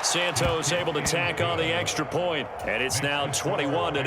Santos able to tack on the extra point, and it's now 21-0.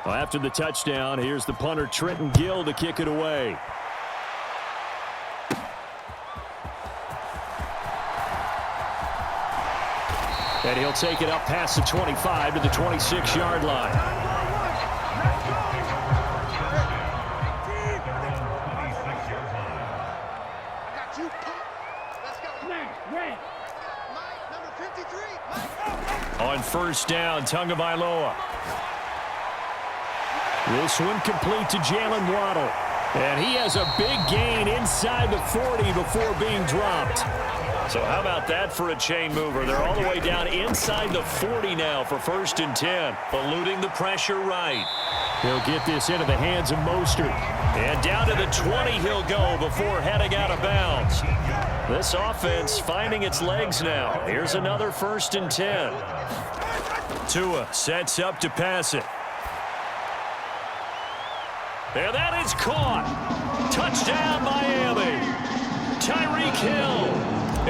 Well, after the touchdown, here's the punter Trenton Gill to kick it away. And he'll take it up past the 25 to the 26-yard line. On first down, Tagovailoa. This one complete to Jalen Waddle. And he has a big gain inside the 40 before being dropped. So how about that for a chain mover? They're all the way down inside the 40 now for 1st and 10. Eluding the pressure right. He'll get this into the hands of Mostert. And down to the 20 he'll go before heading out of bounds. This offense finding its legs now. Here's another 1st and 10. Tua sets up to pass it. And that is caught. Touchdown, Miami. Tyreek Hill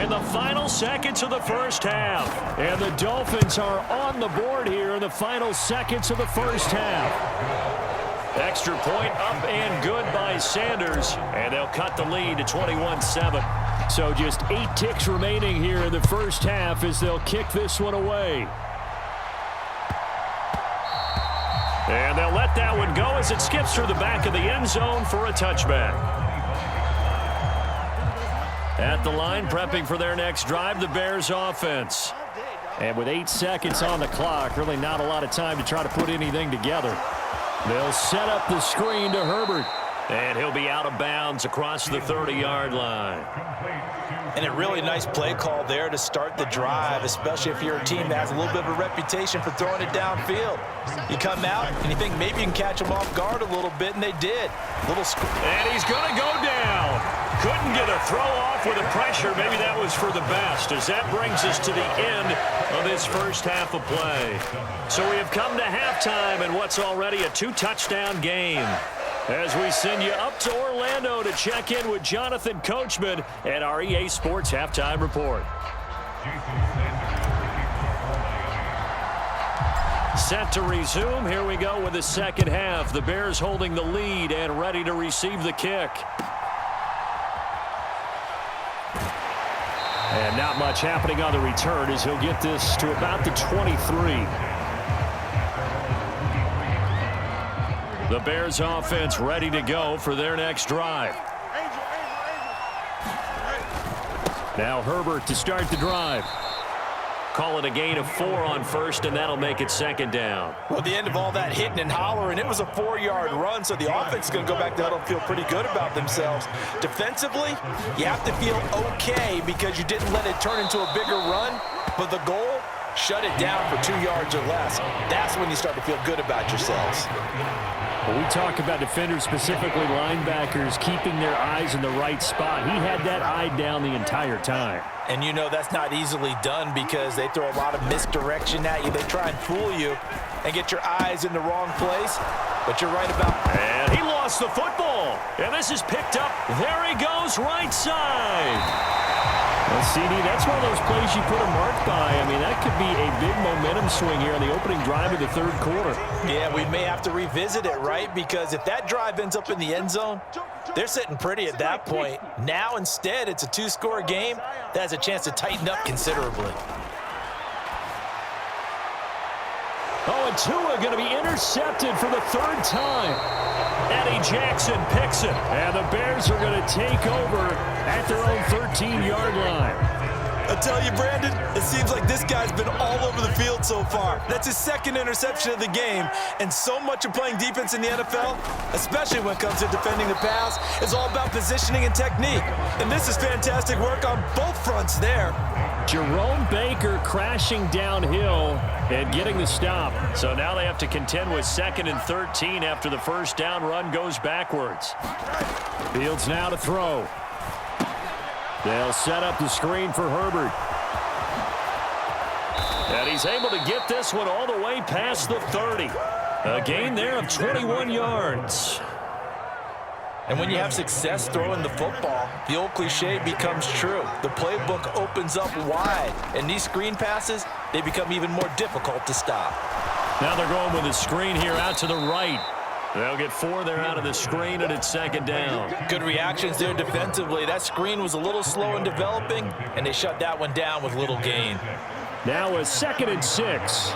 in the final seconds of the first half. And the Dolphins are on the board here in the final seconds of the first half. Extra point up and good by Sanders. And they'll cut the lead to 21-7. So just 8 ticks remaining here in the first half as they'll kick this one away. And they'll let that one go as it skips through the back of the end zone for a touchback. At the line, prepping for their next drive, the Bears offense. And with 8 seconds on the clock, really not a lot of time to try to put anything together. They'll set up the screen to Herbert. And he'll be out of bounds across the 30-yard line. And a really nice play call there to start the drive, especially if you're a team that has a little bit of a reputation for throwing it downfield. You come out and you think maybe you can catch them off guard a little bit, and they did. And he's going to go down. Couldn't get a throw off with the pressure. Maybe that was for the best, as that brings us to the end of this first half of play. So we have come to halftime in what's already a 2-touchdown game. As we send you up to Orlando to check in with Jonathan Coachman at our EA Sports Halftime Report. Set to resume. Here we go with the second half. The Bears holding the lead and ready to receive the kick. And not much happening on the return as he'll get this to about the 23. The Bears offense ready to go for their next drive. Now Herbert to start the drive. Call it a gain of 4 on first, and that'll make it 2nd down. Well, the end of all that hitting and hollering, it was a 4-yard run, so the offense is going to go back to huddle and feel pretty good about themselves. Defensively, you have to feel okay because you didn't let it turn into a bigger run, but the goal, shut it down for 2 yards or less. That's when you start to feel good about yourselves. When we talk about defenders, specifically linebackers, keeping their eyes in the right spot, he had that eye down the entire time. And you know that's not easily done because they throw a lot of misdirection at you. They try and fool you and get your eyes in the wrong place. But you're right about... And he lost the football. And this is picked up. There he goes, right side. Well, CD, that's one of those plays you put a mark by. I mean, that could be a big momentum swing here on the opening drive of the third quarter. Yeah, we may have to revisit it, right? Because if that drive ends up in the end zone, they're sitting pretty at that point. Now, instead, it's a 2-score game that has a chance to tighten up considerably. Oh, and Tua going to be intercepted for the 3rd time. Eddie Jackson picks it. And the Bears are going to take over at their own 13-yard line. I tell you, Brandon, it seems like this guy's been all over the field so far. That's his 2nd interception of the game. And so much of playing defense in the NFL, especially when it comes to defending the pass, is all about positioning and technique. And this is fantastic work on both fronts there. Jerome Baker crashing downhill and getting the stop. So now they have to contend with 2nd and 13 after the first down run goes backwards. Fields now to throw. They'll set up the screen for Herbert. And he's able to get this one all the way past the 30. A gain there of 21 yards. And when you have success throwing the football, the old cliche becomes true. The playbook opens up wide, and these screen passes, they become even more difficult to stop. Now they're going with a screen here out to the right. They'll get 4 there out of the screen, and it's second down. Good reactions there defensively. That screen was a little slow in developing, and they shut that one down with little gain. Now a 2nd and 6.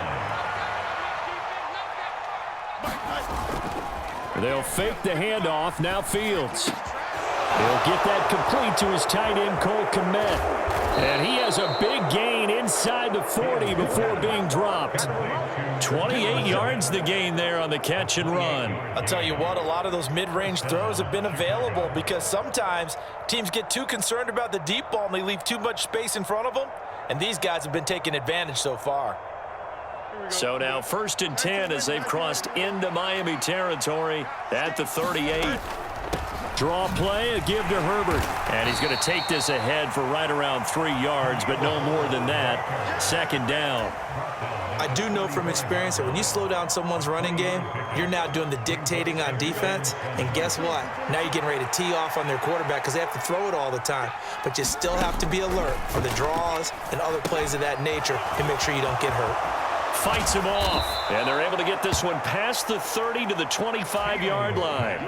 They'll fake the handoff. Now Fields. He'll get that complete to his tight end, Cole Kmet. And he has a big gain inside the 40 before being dropped. 28 yards the gain there on the catch and run. I'll tell you what, a lot of those mid-range throws have been available because sometimes teams get too concerned about the deep ball and they leave too much space in front of them. And these guys have been taking advantage so far. So now 1st and 10 as they've crossed into Miami territory at the 38. Draw play, a give to Herbert. And he's going to take this ahead for right around 3 yards, but no more than that. 2nd down. I do know from experience that when you slow down someone's running game, you're now doing the dictating on defense. And guess what? Now you're getting ready to tee off on their quarterback because they have to throw it all the time. But you still have to be alert for the draws and other plays of that nature to make sure you don't get hurt. Fights him off, and they're able to get this one past the 30 to the 25-yard line.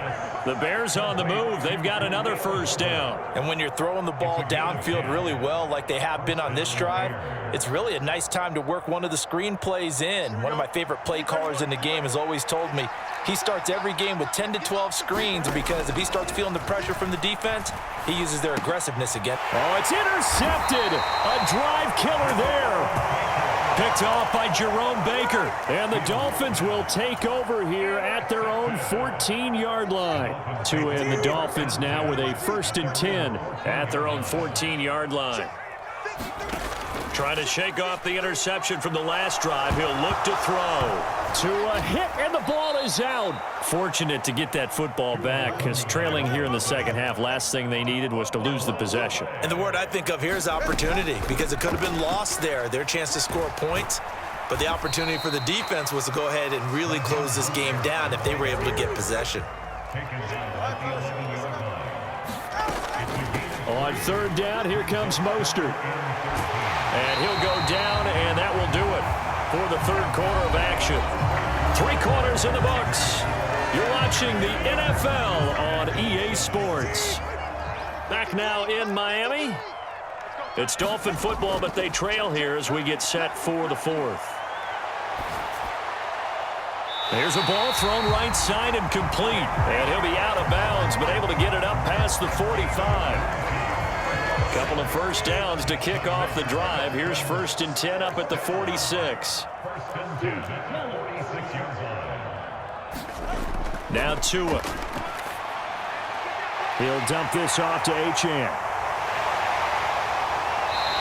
The Bears on the move. They've got another 1st down. And when you're throwing the ball downfield really well like they have been on this drive, it's really a nice time to work one of the screen plays in. One of my favorite play callers in the game has always told me he starts every game with 10 to 12 screens because if he starts feeling the pressure from the defense, he uses their aggressiveness again. Oh, it's intercepted. A drive killer there. Picked off by Jerome Baker. And the Dolphins will take over here at their own 14-yard line. To end the Dolphins now with a 1st and 10 at their own 14-yard line. Trying to shake off the interception from the last drive. He'll look to throw. To a hit, and the ball is out. Fortunate to get that football back because trailing here in the second half, last thing they needed was to lose the possession. And the word I think of here is opportunity because it could have been lost there. Their chance to score points, but the opportunity for the defense was to go ahead and really close this game down if they were able to get possession. On 3rd down, here comes Mostert. And he'll go down, and that will do it for the 3rd quarter of action. 3 quarters in the books. You're watching the NFL on EA Sports. Back now in Miami. It's Dolphin football, but they trail here as we get set for the 4th. There's a ball thrown right side and complete. And he'll be out of bounds, but able to get it up past the 45. Couple of 1st downs to kick off the drive. Here's 1st and 10 up at the 46. Now Tua. He'll dump this off to Achane.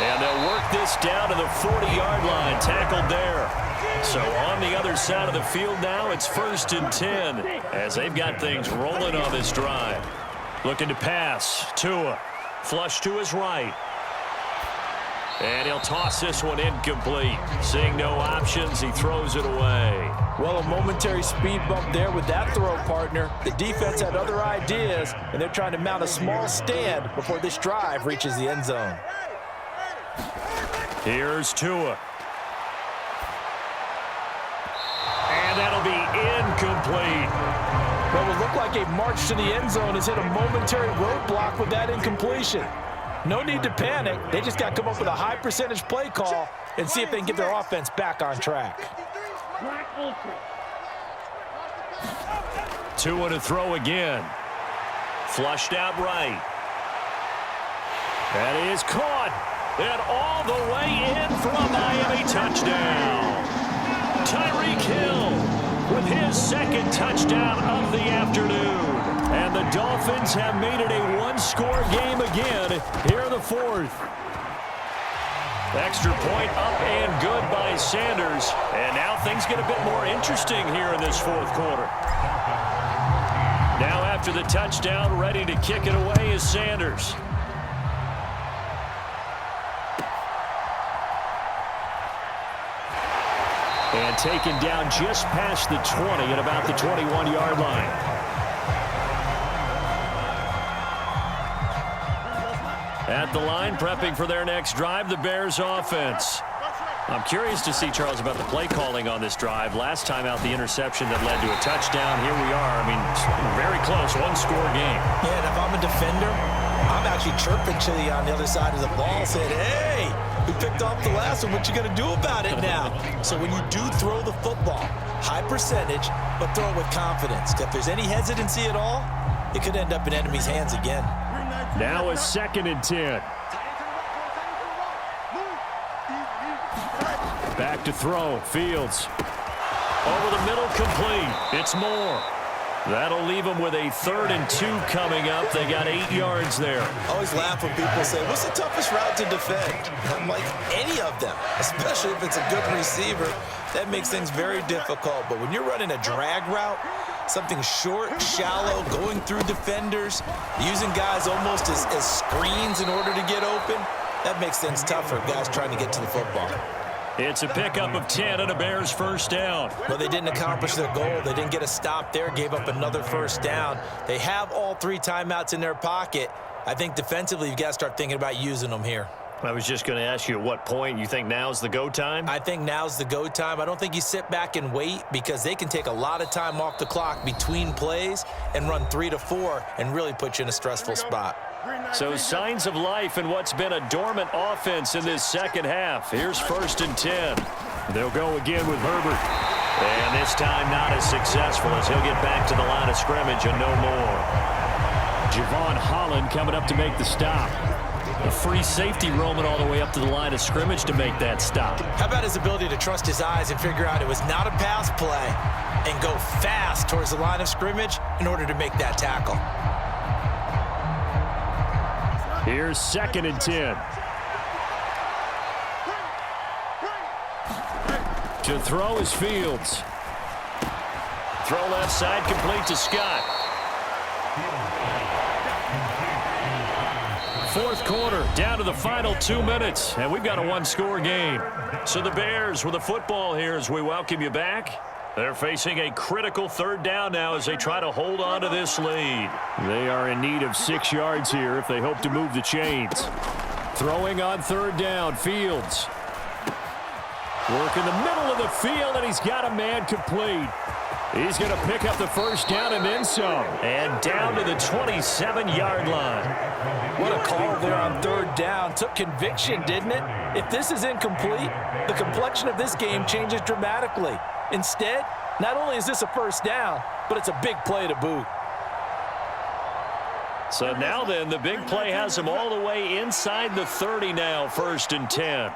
And they'll work this down to the 40-yard line. Tackled there. So on the other side of the field now, it's 1st and 10 as they've got things rolling on this drive. Looking to pass. Tua. Flush to his right. And he'll toss this one incomplete. Seeing no options, he throws it away. Well, a momentary speed bump there with that throw, partner. The defense had other ideas, and they're trying to mount a small stand before this drive reaches the end zone. Here's Tua. And that'll be incomplete. What would look like a march to the end zone has hit a momentary roadblock with that incompletion. No need to panic. They just got to come up with a high percentage play call and see if they can get their offense back on track. Tua to throw again. Flushed out right. That is caught. And all the way in for a Miami touchdown. Tyreek Hill with his 2nd touchdown of the afternoon. And the Dolphins have made it a one-score game again here in the 4th. Extra point up and good by Sanders. And now things get a bit more interesting here in this 4th quarter. Now after the touchdown, ready to kick it away is Sanders. And taken down just past the 20 at about the 21-yard line. At the line, prepping for their next drive, the Bears offense. I'm curious to see, Charles, about the play calling on this drive. Last time out, the interception that led to a touchdown. Here we are. I mean, very close, one-score game. Yeah, and if I'm a defender, I'm actually chirping Chili on the other side of the ball, saying, hey, we picked off the last one. What you going to do about it now? So when you do throw the football, high percentage, but throw it with confidence. If there's any hesitancy at all, it could end up in enemy's hands again. Now a 2nd and 10. Back to throw. Fields. Over the middle, complete. It's Moore. That'll leave them with a 3rd and 2 coming up. They got 8 yards there. I always laugh when people say, what's the toughest route to defend? I'm like, any of them, especially if it's a good receiver. That makes things very difficult. But when you're running a drag route, something short, shallow, going through defenders, using guys almost as screens in order to get open, that makes things tougher, guys trying to get to the football. It's a pickup of 10 and a Bears first down. Well, they didn't accomplish their goal. They didn't get a stop there, gave up another first down. They have all 3 timeouts in their pocket. I think defensively, you've got to start thinking about using them here. I was just going to ask you at what point you think now's the go time? I think now's the go time. I don't think you sit back and wait because they can take a lot of time off the clock between plays and run 3 to 4 and really put you in a stressful spot. So signs of life in what's been a dormant offense in this second half. Here's 1st and 10. They'll go again with Herbert. And this time not as successful as he'll get back to the line of scrimmage and no more. Javon Holland coming up to make the stop. A free safety roaming all the way up to the line of scrimmage to make that stop. How about his ability to trust his eyes and figure out it was not a pass play and go fast towards the line of scrimmage in order to make that tackle. Here's 2nd and 10. To throw is Fields. Throw left side, complete to Scott. 4th quarter, down to the final 2 minutes, and we've got a 1-score game. So the Bears with the football here as we welcome you back. They're facing a critical 3rd down now as they try to hold on to this lead. They are in need of 6 yards here if they hope to move the chains. Throwing on 3rd down, Fields. Work in the middle of the field, and he's got a man complete. He's going to pick up the first down and then some. And down to the 27-yard line. What a call there on 3rd down. Took conviction, didn't it? If this is incomplete, the complexion of this game changes dramatically. Instead, not only is this a first down, but it's a big play to boot. So now then, the big play has him all the way inside the 30 now, 1st and 10.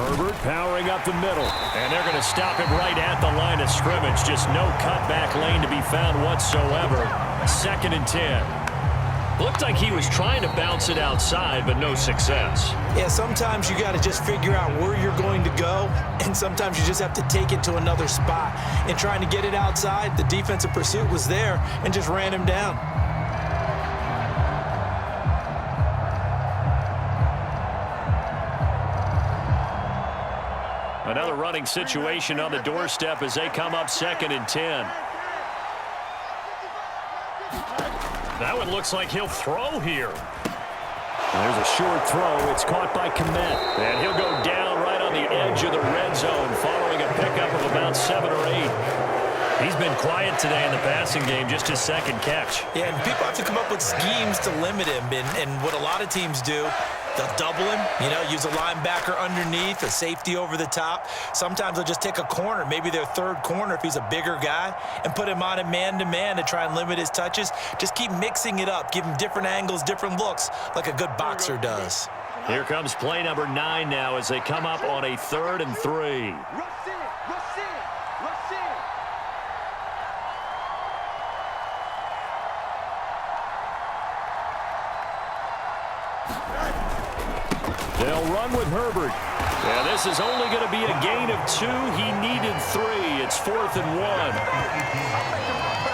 Herbert powering up the middle, and they're going to stop him right at the line of scrimmage. Just no cutback lane to be found whatsoever. 2nd and 10. Looked like he was trying to bounce it outside, but no success. Yeah, sometimes you got to just figure out where you're going to go, and sometimes you just have to take it to another spot. And trying to get it outside, the defensive pursuit was there and just ran him down. Another running situation on the doorstep as they come up 2nd and 10. That one looks like he'll throw here. There's a short throw. It's caught by Kmet. And he'll go down right on the edge of the red zone following a pickup of about 7 or 8. He's been quiet today in the passing game, just his 2nd catch. Yeah, and people have to come up with schemes to limit him. And what a lot of teams do, they'll double him, use a linebacker underneath, a safety over the top. Sometimes they'll just take a corner, maybe their 3rd corner if he's a bigger guy, and put him on a man-to-man to try and limit his touches. Just keep mixing it up, give him different angles, different looks, like a good boxer does. Here comes play number 9 now as they come up on a 3rd and 3. They'll run with Herbert. Yeah, this is only going to be a gain of 2. He needed 3. It's 4th and 1.